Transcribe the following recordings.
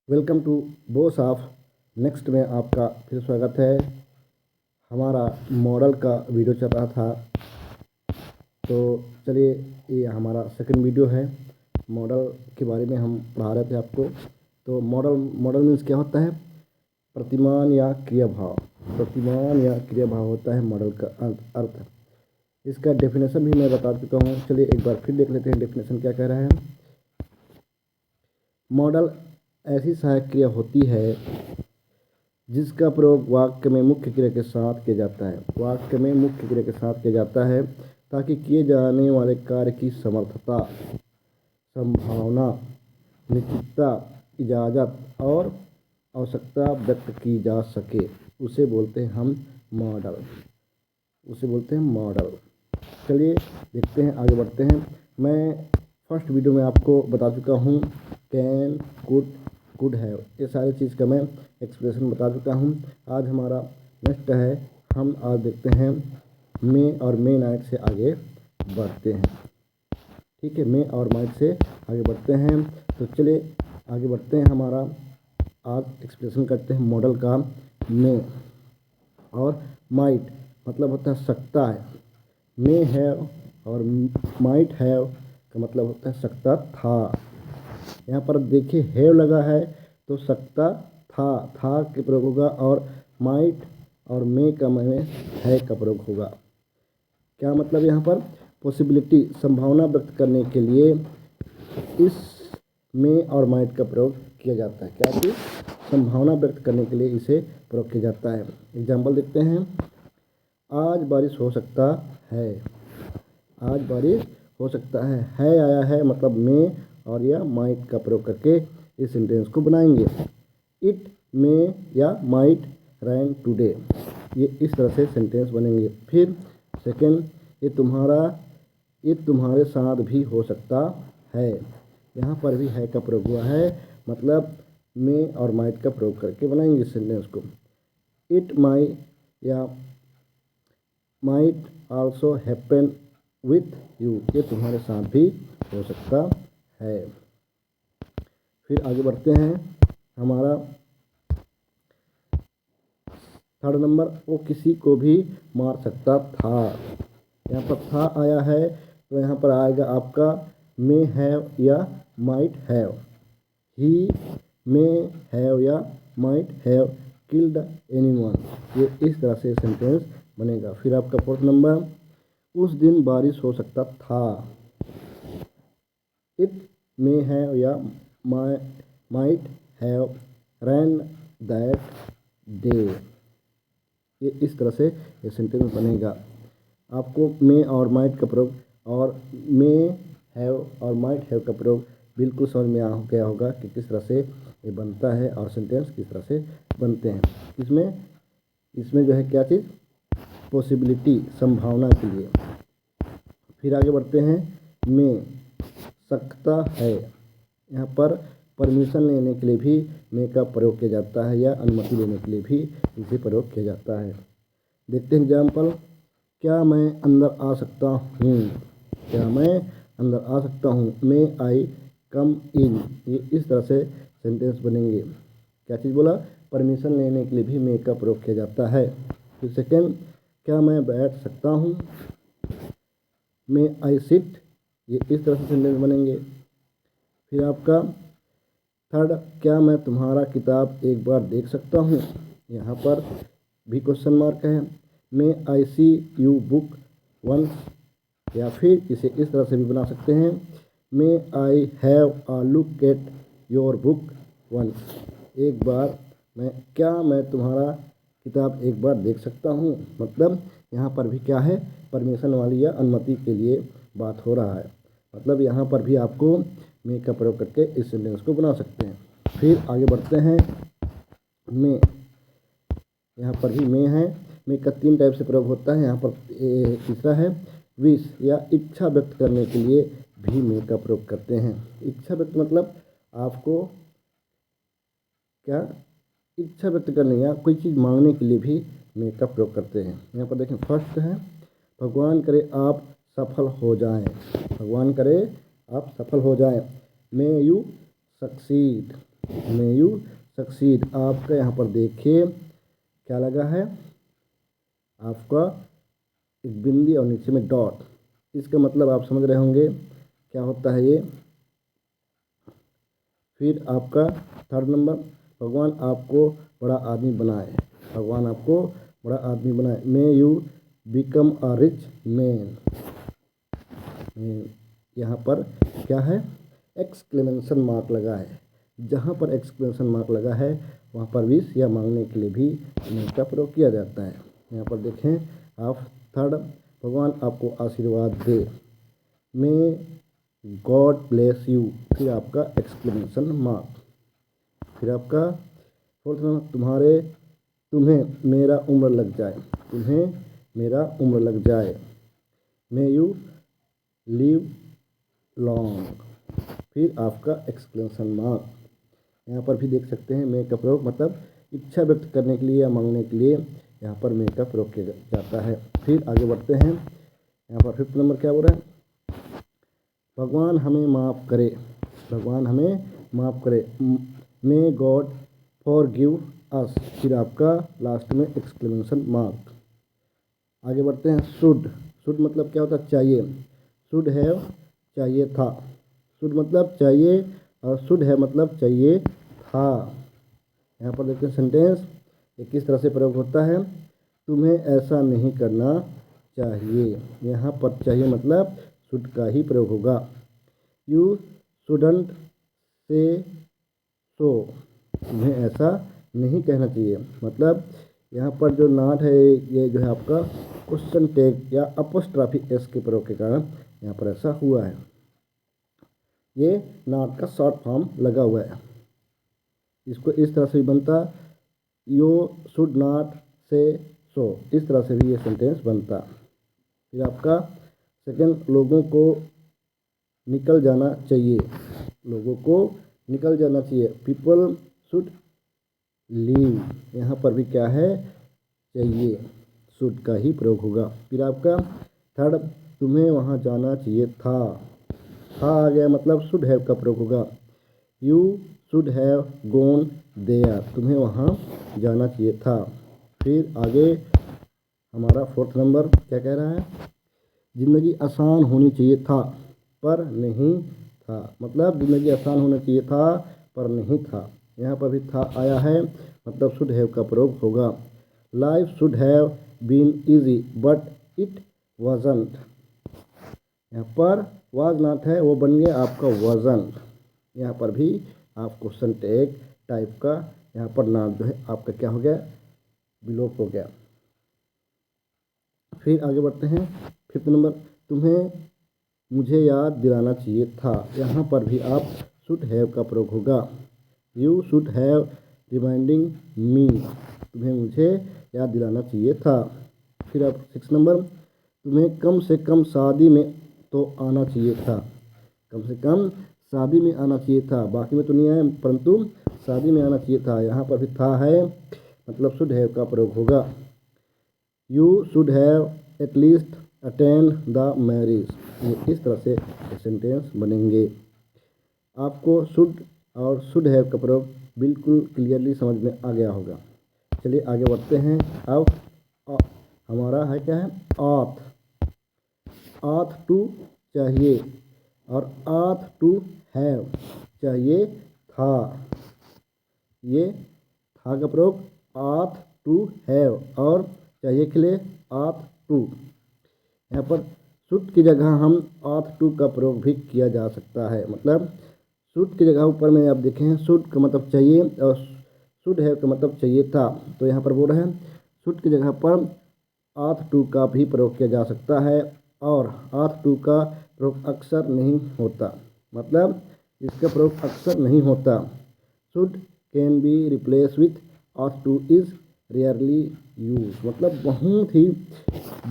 Welcome to bose of next में आपका फिर स्वागत है। हमारा मॉडल का वीडियो चल रहा था, तो चलिए ये हमारा सेकंड वीडियो है। मॉडल के बारे में हम पढ़ा रहे थे आपको। तो मॉडल मीन्स क्या होता है? प्रतिमान या क्रियाभाव। प्रतिमान या क्रियाभाव होता है मॉडल का अर्थ। इसका डेफिनेशन भी मैं बता चुका हूँ। चलिए एक बार फिर देख लेते हैं डेफिनेशन क्या कह रहा है। मॉडल ऐसी सहायक क्रिया होती है जिसका प्रयोग वाक्य में मुख्य क्रिया के साथ किया जाता है। वाक्य में मुख्य क्रिया के साथ किया जाता है ताकि किए जाने वाले कार्य की समर्थता, संभावना, निश्चितता, इजाज़त और आवश्यकता व्यक्त की जा सके। उसे बोलते हैं हम मॉडल। उसे बोलते हैं मॉडल। चलिए देखते हैं, आगे बढ़ते हैं। मैं फर्स्ट वीडियो में आपको बता चुका हूँ कैन, कुड हैव, ये सारी चीज़ का मैं एक्सप्रेशन बता चुका हूँ। आज हमारा नेक्स्ट है, हम आज देखते हैं मे और मे नाइट से आगे बढ़ते हैं। ठीक है, मे और माइट से आगे बढ़ते हैं। तो चलिए आगे बढ़ते हैं। हमारा आज एक्सप्रेशन करते हैं मॉडल का। मे और माइट मतलब होता है सकता है। मे हैव और माइट हैव का मतलब होता है सकता था। यहाँ पर देखिए हैव लगा है तो सकता था के प्रयोग होगा, और माइट और मे का में है का प्रयोग होगा। क्या मतलब? यहाँ पर पॉसिबिलिटी, संभावना व्यक्त करने के लिए इस मे और माइट का प्रयोग किया जाता है। क्या कि संभावना व्यक्त करने के लिए इसे प्रयोग किया जाता है। एग्जाम्पल देखते हैं। आज बारिश हो सकता है। आज बारिश हो सकता है आया है मतलब मे और या माइट का प्रयोग करके इस सेंटेंस को बनाएंगे। इट मे या माइट रैन टुडे, ये इस तरह से सेंटेंस बनेंगे। फिर सेकंड, ये तुम्हारे साथ भी हो सकता है। यहाँ पर भी है का प्रयोग हुआ है, मतलब मे और माइट का प्रयोग करके बनाएंगे इस सेंटेंस को। इट माई या might also happen with you, ये तुम्हारे साथ भी हो सकता है। फिर आगे बढ़ते हैं। हमारा थर्ड नंबर, वो किसी को भी मार सकता था। यहाँ पर था आया है तो यहाँ पर आएगा आपका मे हैव या might have. He may have या माइट हैव किल्ड एनीवन, ये इस तरह से सेंटेंस बनेगा। फिर आपका फोर्थ नंबर, उस दिन बारिश हो सकता था। इट मे हैव या might have rain that day, ये इस तरह से ये सेंटेंस बनेगा। आपको मे और माइट का प्रयोग और मे हैव और माइट हैव का प्रयोग बिल्कुल समझ में आ गया होगा कि किस तरह से ये बनता है और सेंटेंस किस तरह से बनते हैं। इसमें जो है क्या चीज़, पॉसिबिलिटी, संभावना के लिए। फिर आगे बढ़ते हैं। मे सकता है, यहाँ पर परमिशन लेने के लिए भी मे का प्रयोग किया जाता है या अनुमति लेने के लिए भी इसे प्रयोग किया जाता है। देखते हैं एग्जाम्पल। क्या मैं अंदर आ सकता हूँ? क्या मैं अंदर आ सकता हूँ? मे आई कम इन, ये इस तरह से सेंटेंस बनेंगे। क्या चीज़ बोला? परमिशन लेने के लिए भी मे का प्रयोग किया जाता है। फिर सेकेंड, क्या मैं बैठ सकता हूँ? मे आई सिट, ये इस तरह से सेंटेंस बनेंगे। फिर आपका थर्ड, क्या मैं तुम्हारा किताब एक बार देख सकता हूँ? यहाँ पर भी क्वेश्चन मार्क है। मे आई सी यू बुक वंस, या फिर इसे इस तरह से भी बना सकते हैं। May I have a look at your book once, एक बार क्या मैं तुम्हारा किताब एक बार देख सकता हूँ? मतलब यहाँ पर भी क्या है, परमिशन वाली या अनुमति के लिए बात हो रहा है। मतलब यहाँ पर भी आपको मे का प्रयोग करके इस सेंटेंस को बना सकते हैं। फिर आगे बढ़ते हैं। मे, यहाँ पर भी मे है। मे का 3 टाइप से प्रयोग होता है। यहाँ पर तीसरा है विश या इच्छा व्यक्त करने के लिए भी मे का प्रयोग करते हैं। इच्छा व्यक्त मतलब आपको क्या, इच्छा व्यक्त करने या कोई चीज़ मांगने के लिए भी मे का प्रयोग करते हैं। यहाँ पर देखें, फर्स्ट है भगवान करे आप सफल हो जाएं। भगवान करे आप सफल हो जाएं। May you succeed, may you succeed. आपका यहाँ पर देखिए क्या लगा है, आपका एक बिंदी और नीचे में डॉट। इसका मतलब आप समझ रहे होंगे क्या होता है ये। फिर आपका थर्ड नंबर, भगवान आपको बड़ा आदमी बनाए। भगवान आपको बड़ा आदमी बनाए। May you become a rich man. यहाँ पर क्या है, एक्सक्लेमेशन मार्क लगा है। जहाँ पर एक्सक्लेमेशन मार्क लगा है वहाँ पर विश या मांगने के लिए भी मे का प्रयोग किया जाता है। यहाँ पर देखें आप थर्ड, भगवान आपको आशीर्वाद दे। May God bless you. फिर आपका एक्सक्लेमेशन मार्क। फिर आपका फोर्थ नंबर, तुम्हें मेरा उम्र लग जाए। तुम्हें मेरा उम्र लग जाए। May you live long. फिर आपका एक्सक्लेमेशन मार्क। यहाँ पर भी देख सकते हैं मे का प्रयोग मतलब इच्छा व्यक्त करने के लिए या मांगने के लिए यहाँ पर मे का प्रयोग किया जाता है। फिर आगे बढ़ते हैं। यहाँ पर फिफ्थ नंबर क्या बोल रहा है, भगवान हमें माफ़ करे। भगवान हमें माफ़ करे। मे गॉड फॉरगिव अस। फिर आपका लास्ट में एक्सक्लेमेशन मार्क। आगे बढ़ते हैं। शुड। शुड मतलब क्या होता है, चाहिए। शुड हैव चाहिए था। शुड मतलब चाहिए और शुड है मतलब चाहिए था। यहाँ पर देखते हैं सेंटेंस ये किस तरह से प्रयोग होता है। तुम्हें ऐसा नहीं करना चाहिए। यहाँ पर चाहिए मतलब शुड का ही प्रयोग होगा। यू शुडंट से सो। तुम्हें ऐसा नहीं कहना चाहिए। मतलब यहाँ पर जो नॉट है ये जो है आपका क्वेश्चन टैग या अपोस्ट्रॉफी एस के प्रयोग के कारण यहाँ पर ऐसा हुआ है। ये नॉट का शॉर्ट फॉर्म लगा हुआ है। इसको इस तरह से भी बनता, यू शुड नॉट से सो। इस तरह से भी ये सेंटेंस बनता। फिर आपका सेकंड, लोगों को निकल जाना चाहिए। लोगों को निकल जाना चाहिए। People should leave. यहाँ पर भी क्या है, चाहिए, शुड का ही प्रयोग होगा। फिर आपका थर्ड, तुम्हें वहाँ जाना चाहिए था। था आ गया मतलब शुड हैव का प्रयोग होगा। You should have gone there. तुम्हें वहाँ जाना चाहिए था। फिर आगे हमारा फोर्थ नंबर क्या कह रहा है, ज़िंदगी आसान होनी चाहिए था पर नहीं था। मतलब ज़िंदगी आसान होना चाहिए था पर नहीं था। यहाँ पर भी था आया है मतलब शुड हैव का प्रयोग होगा। Life should have been easy but it wasn't. यहाँ पर वाज नॉट है वो बन गया आपका वाजंट। यहाँ पर भी आप क्वेश्चन टैग टाइप का यहाँ पर नॉट जो है आपका क्या हो गया, विलोप हो गया। फिर आगे बढ़ते हैं। फिफ्थ नंबर, तुम्हें मुझे याद दिलाना चाहिए था। यहाँ पर भी आप शुड हैव का प्रयोग होगा। You should have reminding me. तुम्हें मुझे याद दिलाना चाहिए था। फिर आप सिक्स नंबर, तुम्हें कम से कम शादी में तो आना चाहिए था। कम से कम शादी में आना चाहिए था। बाकी में तो नहीं आया परंतु शादी में आना चाहिए था। यहाँ पर भी था है मतलब शुड हैव का प्रयोग होगा। You should have at least attend the marriage. ये इस तरह से सेंटेंस बनेंगे। आपको शुड और शुड हैव का प्रयोग बिल्कुल क्लियरली समझ में आ गया होगा। चलिए आगे बढ़ते हैं। अब हमारा है क्या है, ऑथ। ऑथ टू चाहिए और ऑथ टू हैव चाहिए था। ये था का प्रयोग ऑथ टू हैव और चाहिए के लिए ऑथ टू। यहाँ पर शुड की जगह हम ऑथ टू का प्रयोग भी किया जा सकता है। मतलब शुड की जगह ऊपर में आप देखें शुड का मतलब चाहिए और शुड हैव का मतलब चाहिए था। तो यहाँ पर बोल रहे हैं शुड की जगह पर ऑथ टू का भी प्रयोग किया जा सकता है और ऑथ टू का प्रयोग अक्सर नहीं होता। मतलब इसका प्रयोग अक्सर नहीं होता। Should can be replace with auth two is rarely use. मतलब बहुत ही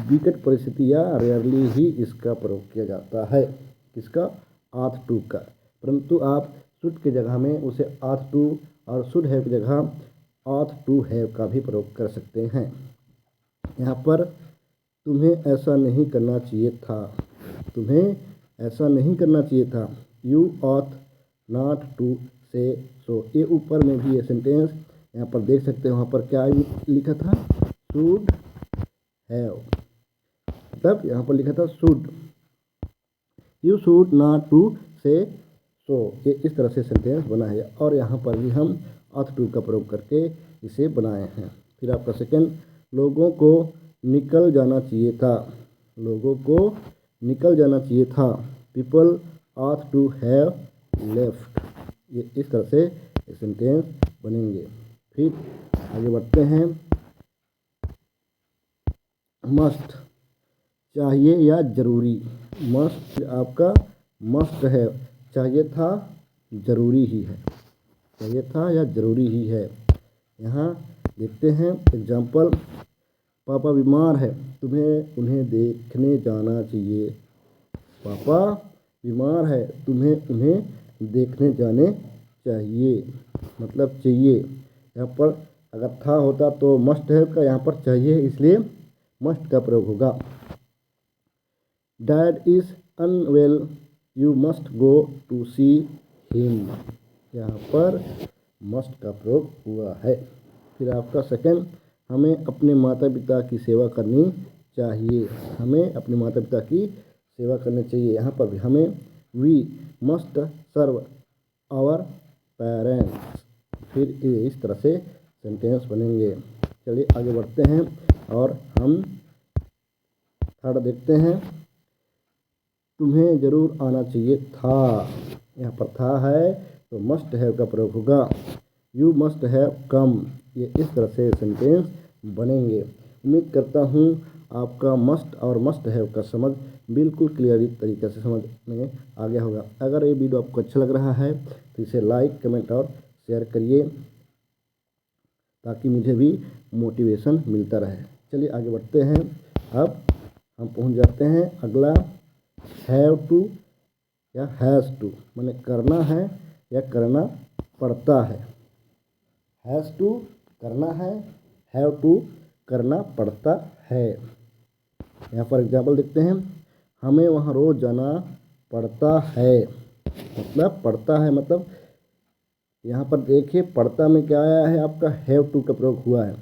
विकट परिस्थिति या रेयरली ही इसका प्रयोग किया जाता है। किसका, ऑथ टू का। परंतु आप शुड की जगह में उसे ऑथ टू और शुड हैव की जगह ऑथ टू हैव का भी प्रयोग कर सकते हैं। यहाँ पर तुम्हें ऐसा नहीं करना चाहिए था। तुम्हें ऐसा नहीं करना चाहिए था। You auth not to say so. ये ऊपर में भी ये सेंटेंस यहाँ पर देख सकते हो, वहाँ पर क्या लिखा था, शुड हैव, मतलब यहाँ पर लिखा था should, you should not to say so. ये इस तरह से सेंटेंस बना है और यहाँ पर भी हम ऑथ टू का प्रयोग करके इसे बनाए हैं। फिर आपका सेकंड, लोगों को निकल जाना चाहिए था, लोगों को निकल जाना चाहिए था, people ought to have left. ये इस तरह से सेंटेंस बनेंगे। फिर आगे बढ़ते हैं, मस्ट, चाहिए या ज़रूरी, मस्ट आपका मस्ट है, चाहिए था ज़रूरी ही है, चाहिए था या ज़रूरी ही है। यहाँ देखते हैं एग्जाम्पल, पापा बीमार है, तुम्हें उन्हें देखने जाना चाहिए, पापा बीमार है, तुम्हें उन्हें देखने जाने चाहिए, मतलब चाहिए। यहाँ पर अगर था होता तो मस्ट है का, यहाँ पर चाहिए इसलिए मस्ट का प्रयोग होगा। Dad is unwell, you must go to see him, यहाँ पर मस्ट का प्रयोग हुआ है। फिर आपका सेकंड, हमें अपने माता पिता की सेवा करनी चाहिए, हमें अपने माता पिता की सेवा करनी चाहिए। यहाँ पर भी हमें, we must serve our parents. फिर इस तरह से सेंटेंस बनेंगे। चलिए आगे बढ़ते हैं और हम थर्ड देखते हैं, तुम्हें ज़रूर आना चाहिए था, यहाँ पर था है तो मस्ट हैव का प्रयोग होगा, यू मस्ट हैव कम। ये इस तरह से सेंटेंस बनेंगे। उम्मीद करता हूँ आपका मस्ट और मस्ट हैव का समझ बिल्कुल क्लियर तरीके से समझ में आ गया होगा। अगर ये वीडियो आपको अच्छा लग रहा है तो इसे लाइक, कमेंट और शेयर करिए ताकि मुझे भी मोटिवेशन मिलता रहे। चलिए आगे बढ़ते हैं। अब हम पहुंच जाते हैं अगला, हैव टू या हैज़ टू, माने करना है या करना पड़ता है। हैज़ टू करना है, हैव टू करना पड़ता है। यहाँ पर एग्जाम्पल देखते हैं, हमें वहाँ रोज़ जाना पड़ता है, मतलब पड़ता है, मतलब यहाँ पर देखिए पड़ता में क्या आया है, आपका हैव टू का प्रयोग हुआ है,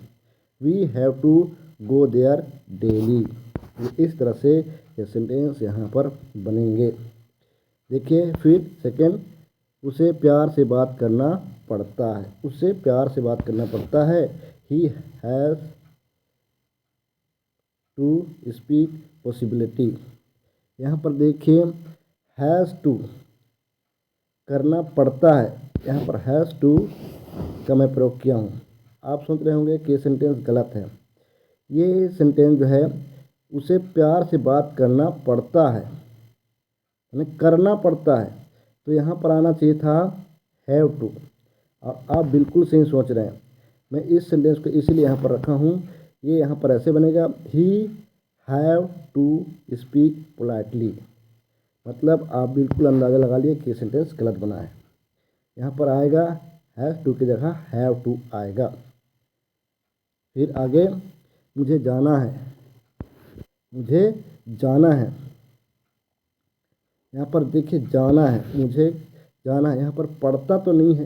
we have to go there daily. इस तरह से ये सेंटेंस यहाँ पर बनेंगे। देखिए फिर सेकंड, उसे प्यार से बात करना पड़ता है, उसे प्यार से बात करना पड़ता है, he has to speak possibility. यहाँ पर देखिए हैज़ टू करना पड़ता है, यहाँ पर हैज़ टू का मैं प्रयोग किया हूँ। आप सोच रहे होंगे कि सेंटेंस गलत है। ये सेंटेंस जो है, उसे प्यार से बात करना पड़ता है, यानी करना पड़ता है, तो यहाँ पर आना चाहिए था हैव टू। और आप बिल्कुल सही सोच रहे हैं, मैं इस सेंटेंस को इसीलिए यहाँ पर रखा हूँ। ये यहाँ पर ऐसे बनेगा, he have to speak politely, मतलब आप बिल्कुल अंदाज़ा लगा लिए कि सेंटेंस गलत बना है। यहाँ पर आएगा हैज़ टू की जगह हैव टू आएगा। फिर आगे, मुझे जाना है, मुझे जाना है, यहाँ पर देखिए जाना है, मुझे जाना है, यहाँ पर पढ़ता तो नहीं है,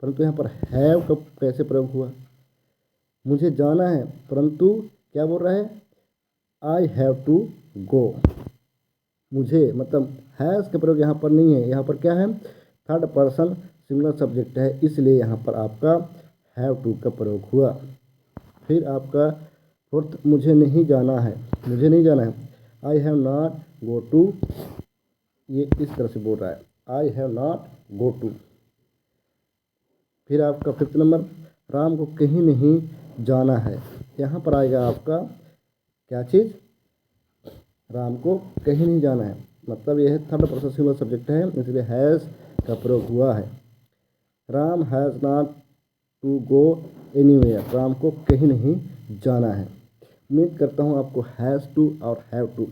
परंतु यहाँ पर हैव का कैसे प्रयोग हुआ, मुझे जाना है, परंतु क्या बोल रहा है, आई हैव टू गो। मुझे मतलब हैज़ का प्रयोग यहाँ पर नहीं है, यहाँ पर क्या है, थर्ड पर्सन सिंगुलर सब्जेक्ट है, इसलिए यहाँ पर आपका हैव टू का प्रयोग हुआ। फिर आपका फोर्थ, मुझे नहीं जाना है, मुझे नहीं जाना है, I have not go to. ये इस तरह से बोल रहा है, I have not go to. फिर आपका फिफ्थ नंबर, राम को कहीं नहीं जाना है, यहाँ पर आएगा आपका क्या चीज़, राम को कहीं नहीं जाना है, मतलब यह थर्ड पर्सन सिंगुलर सब्जेक्ट है, इसलिए हैज़ का प्रयोग हुआ है। Ram has not to go anywhere, Ram को कहीं नहीं जाना है। उम्मीद करता हूँ आपको हैज़ टू और हैव टू,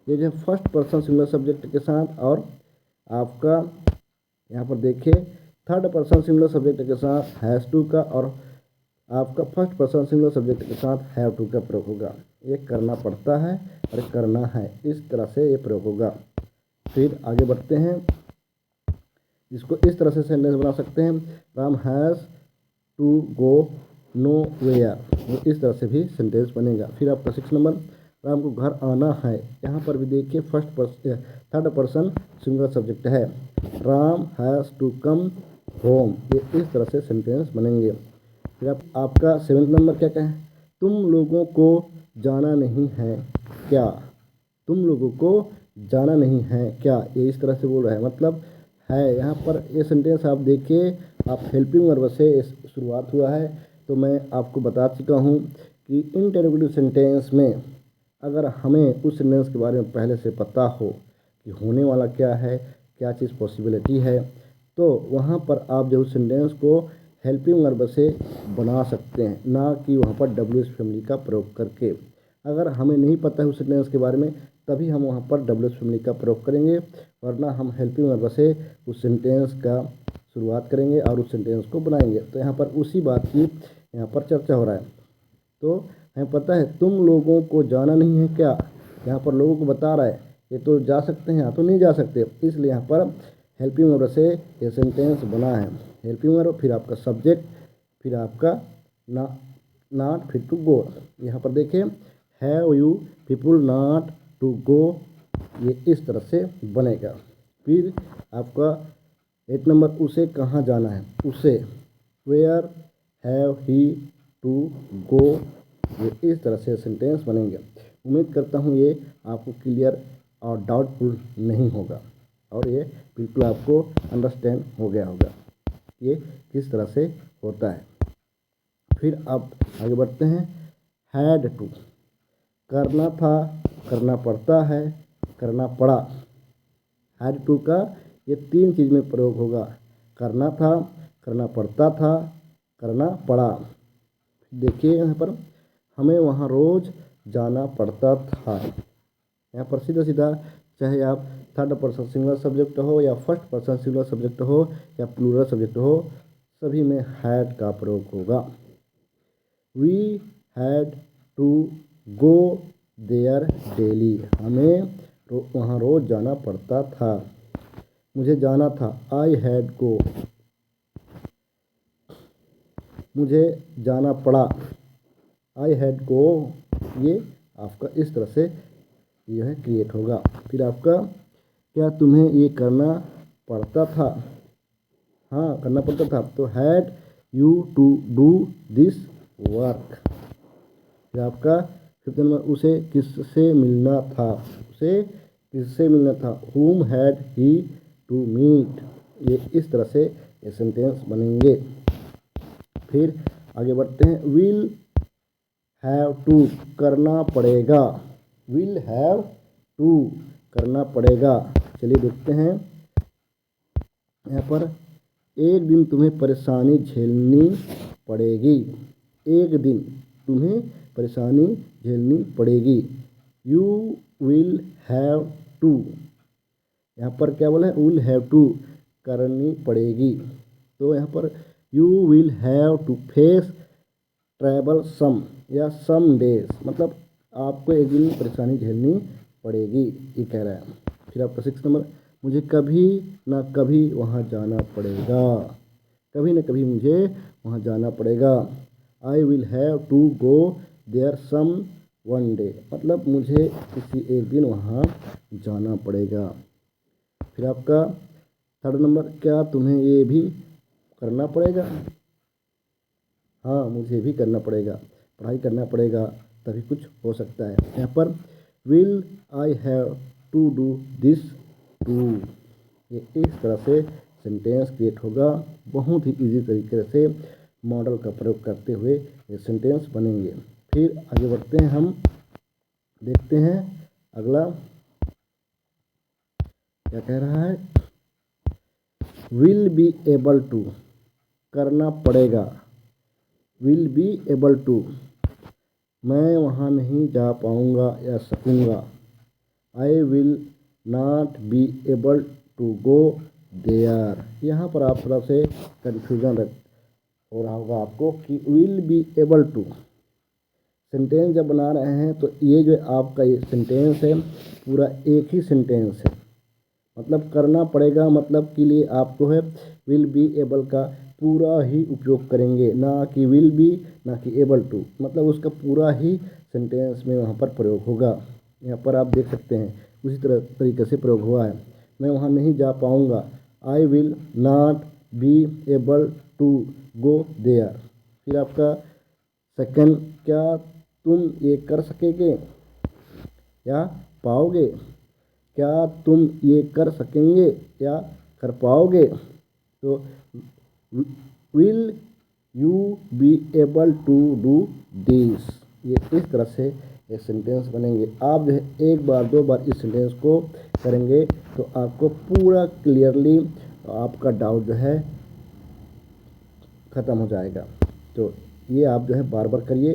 ये जो फर्स्ट पर्सन सिंगुलर सब्जेक्ट के साथ, और आपका यहाँ पर देखिए थर्ड पर्सन सिंगुलर सब्जेक्ट के साथ हैज़ टू का, और आपका फर्स्ट पर्सन सिंगुलर सब्जेक्ट के साथ हैव टू का प्रयोग होगा। ये करना पड़ता है और करना है, इस तरह से ये प्रयोग होगा। फिर आगे बढ़ते हैं, इसको इस तरह से सेंटेंस बना सकते हैं, Ram has to go nowhere, वो इस तरह से भी सेंटेंस बनेगा। फिर आपका 6 नंबर, राम को घर आना है। यहाँ पर भी देखिए थर्ड पर्सन सिंगुलर सब्जेक्ट है, Ram has to come home, ये इस तरह से सेंटेंस बनेंगे। फिर आपका 7 नंबर क्या कहें, तुम लोगों को जाना नहीं है क्या, तुम लोगों को जाना नहीं है क्या, ये इस तरह से बोल रहा है, मतलब है। यहाँ पर ये सेंटेंस आप देखिए, आप हेल्पिंग वर्ब से शुरुआत हुआ है, तो मैं आपको बता चुका हूँ कि इंटरोगेटिव सेंटेंस में अगर हमें उस सेंटेंस के बारे में पहले से पता हो कि होने वाला क्या है, क्या चीज़ पॉसिबिलिटी है, तो वहाँ पर आप जो उस सेंटेंस को हेल्पिंग वर्ब से बना सकते हैं, ना कि वहाँ पर WH फैमिली का प्रयोग करके। अगर हमें नहीं पता है उस सेंटेंस के बारे में, तभी हम वहाँ पर WH फैमिली का प्रयोग करेंगे, वरना हम हेल्पिंग वर्ब से उस सेंटेंस का शुरुआत करेंगे और उस सेंटेंस को बनाएंगे। तो यहाँ पर उसी बात की यहाँ पर चर्चा हो रहा है। तो हमें पता है तुम लोगों को जाना नहीं है क्या, यहाँ पर लोगों को बता रहा है, ये तो जा सकते हैं, यहाँ तो नहीं जा सकते, इसलिए यहाँ पर हेल्पिंग वर्ब से ये सेंटेंस बना है। हेल्पिंग वर्ब, फिर आपका सब्जेक्ट, फिर आपका नॉट, फिर टू गो। यहाँ पर देखिए, have you people not to go, ये इस तरह से बनेगा। फिर आपका 8 नंबर, उसे कहाँ जाना है, उसे, where have he to go, ये इस तरह से सेंटेंस बनेंगे। उम्मीद करता हूँ ये आपको क्लियर और डाउटफुल नहीं होगा, और ये बिल्कुल आपको अंडरस्टैंड हो गया होगा ये किस तरह से होता है। फिर आप आगे बढ़ते हैं, हैड टू, करना था, करना पड़ता है, करना पड़ा। हैड टू का ये 3 चीज़ में प्रयोग होगा, करना था, करना पड़ता था, करना पड़ा। देखिए यहाँ पर हमें वहाँ रोज़ जाना पड़ता था। यहाँ पर सीधा सीधा, चाहे आप थर्ड पर्सन सिंगुलर सब्जेक्ट हो या फर्स्ट पर्सन सिंगुलर सब्जेक्ट हो या प्लूरल सब्जेक्ट हो, सभी में हैड का प्रयोग होगा। We had to go there daily, हमें वहाँ रोज़ जाना पड़ता था। मुझे जाना था, आई हैड गो, मुझे जाना पड़ा, आई हैड गो, ये आपका इस तरह से यह क्रिएट होगा। फिर आपका, क्या तुम्हें ये करना पड़ता था, हाँ करना पड़ता था, तो had you to do this work. फिर आपका 5 नंबर, उसे किससे मिलना था, उसे किससे मिलना था, whom had he to meet, ये इस तरह से ये सेंटेंस बनेंगे। फिर आगे बढ़ते हैं, विल हैव टू, करना पड़ेगा, विल हैव टू, करना पड़ेगा। चलिए देखते हैं यहाँ पर, एक दिन तुम्हें परेशानी झेलनी पड़ेगी, एक दिन तुम्हें परेशानी झेलनी पड़ेगी, यू विल हैव टू। यहाँ पर क्या बोला है, विल हैव टू, करनी पड़ेगी, तो यहाँ पर you will have to face travel some या सम डेज, मतलब आपको एक दिन परेशानी झेलनी पड़ेगी, ये कह रहा है। फिर आपका 6 नंबर, मुझे कभी ना कभी वहाँ जाना पड़ेगा, कभी ना कभी मुझे वहाँ जाना पड़ेगा, I will have to go there some one day, मतलब मुझे किसी एक दिन वहाँ जाना पड़ेगा। फिर आपका 3rd नंबर, क्या तुम्हें ये भी करना पड़ेगा, हाँ मुझे भी करना पड़ेगा, पढ़ाई करना पड़ेगा, तभी कुछ हो सकता है। यहाँ पर will I have to do this too, ये इस तरह से सेंटेंस क्रिएट होगा। बहुत ही इजी तरीके से मॉडल का प्रयोग करते हुए ये सेंटेंस बनेंगे। फिर आगे बढ़ते हैं, हम देखते हैं अगला क्या कह रहा है, विल बी एबल टू, करना पड़ेगा, विल बी एबल टू, मैं वहाँ नहीं जा पाऊँगा या सकूँगा, I will not be able to go there. यहाँ पर आप थोड़ा से कन्फ्यूजन हो रहा होगा आपको कि will be able to sentence जब बना रहे हैं, तो ये जो आपका ये सेंटेंस है पूरा एक ही सेंटेंस है, मतलब करना पड़ेगा, मतलब के लिए आपको है विल बी एबल का पूरा ही उपयोग करेंगे, ना कि विल बी ना कि एबल टू, मतलब उसका पूरा ही सेंटेंस में वहाँ पर प्रयोग होगा। यहाँ पर आप देख सकते हैं उसी तरीके से प्रयोग हुआ है। मैं वहाँ नहीं जा पाऊँगा, I will not be able to go there. फिर आपका सेकंड, क्या तुम ये कर सकेंगे या पाओगे, क्या तुम ये कर सकेंगे या कर पाओगे। तो will you be able to do this, ये इस तरह से एक सेंटेंस बनेंगे। आप जो है एक बार दो बार इस सेंटेंस को करेंगे तो आपको पूरा क्लियरली आपका डाउट जो है ख़त्म हो जाएगा। तो ये आप जो है बार बार करिए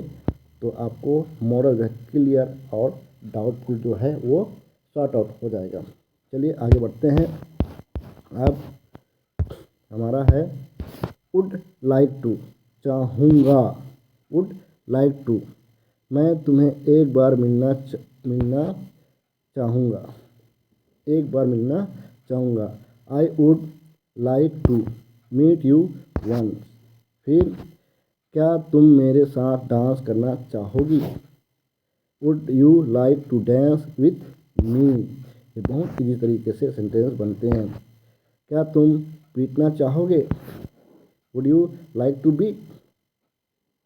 तो आपको मॉडल जो है क्लियर और डाउटफुल जो है वो सॉर्ट आउट हो जाएगा। चलिए आगे बढ़ते हैं। अब हमारा है वुड लाइक टू, चाहूँगा, वुड लाइक टू, मैं तुम्हें एक बार मिलना चाहूँगा, एक बार मिलना चाहूँगा। I would like to meet you once. फिर क्या तुम मेरे साथ डांस करना चाहोगी, would you like to dance with me. ये बहुत इजी तरीके से सेंटेंस बनते हैं। क्या तुम पीटना चाहोगे, would you like to beat.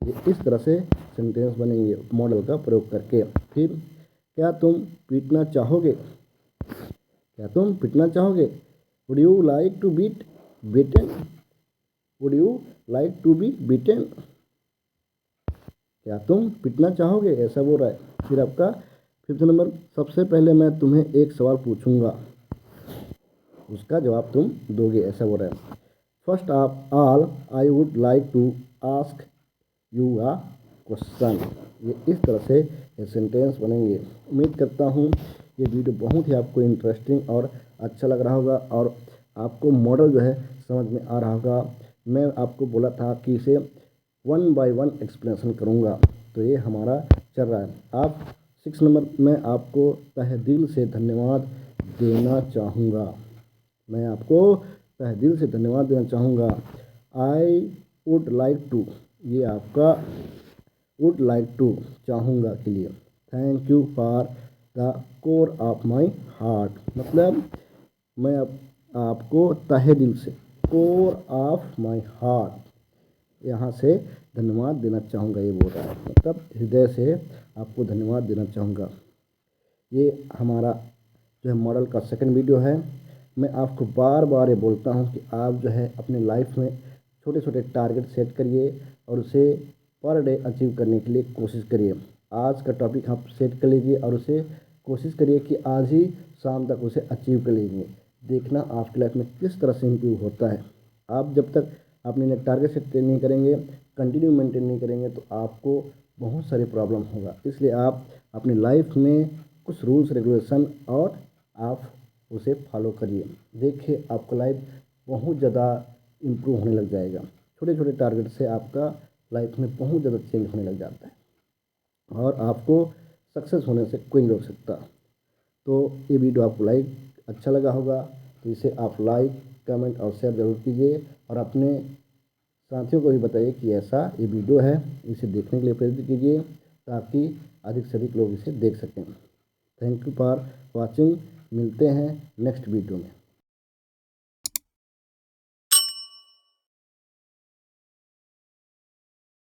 ये इस तरह से सेंटेंस बनेंगे मॉडल का प्रयोग करके। फिर क्या तुम पीटना चाहोगे, क्या तुम पीटना चाहोगे, would you like to beat beaten, would you like to be beaten. क्या तुम पीटना चाहोगे, ऐसा बोल रहा है। फिर आपका फिफ्थ नंबर, सबसे पहले मैं तुम्हें एक सवाल पूछूंगा, उसका जवाब तुम दोगे, ऐसा बोल रहा है। First of all I would like to ask you a question. ये इस तरह से ये सेंटेंस बनेंगे। उम्मीद करता हूँ ये वीडियो बहुत ही आपको इंटरेस्टिंग और अच्छा लग रहा होगा और आपको मॉडल जो है समझ में आ रहा होगा। मैं आपको बोला था कि इसे 1 बाय 1 एक्सप्लेनेशन करूँगा, तो ये हमारा चल रहा है। आप 6 नंबर में आपको तहे दिल से धन्यवाद देना चाहूँगा, मैं आपको तहे दिल से धन्यवाद देना चाहूँगा। आई वुड लाइक टू, ये आपका वुड लाइक टू चाहूँगा के लिए। Thank you for the core of my heart, मतलब मैं आपको तहे दिल से, कोर ऑफ माई हार्ट, यहाँ से धन्यवाद देना चाहूँगा, ये बोल रहा है, मतलब हृदय से आपको धन्यवाद देना चाहूँगा। ये हमारा जो है मॉडल का सेकंड वीडियो है। मैं आपको बार बार ये बोलता हूँ कि आप जो है अपने लाइफ में छोटे छोटे टारगेट सेट करिए और उसे पर डे अचीव करने के लिए कोशिश करिए। आज का टॉपिक आप सेट कर लीजिए और उसे कोशिश करिए कि आज ही शाम तक उसे अचीव कर लीजिए। देखना आपकी लाइफ में किस तरह से इम्प्रूव होता है। आप जब तक अपने टारगेट सेट नहीं करेंगे, कंटिन्यू मेंटेन नहीं करेंगे, तो आपको बहुत सारी प्रॉब्लम होगा। इसलिए आप अपनी लाइफ में कुछ रूल्स रेगुलेशन और आप उसे फॉलो करिए। देखिए आपका लाइफ बहुत ज़्यादा इम्प्रूव होने लग जाएगा। छोटे छोटे टारगेट से आपका लाइफ में बहुत ज़्यादा चेंज होने लग जाता है और आपको सक्सेस होने से कोई नहीं रोक सकता। तो ये वीडियो आपको अच्छा लगा होगा तो इसे आप लाइक कमेंट और शेयर ज़रूर कीजिए और अपने साथियों को भी बताइए कि ऐसा ये वीडियो है, इसे देखने के लिए प्रेरित कीजिए ताकि अधिक से अधिक लोग इसे देख सकें। थैंक यू फॉर वॉचिंग, मिलते हैं नेक्स्ट वीडियो में।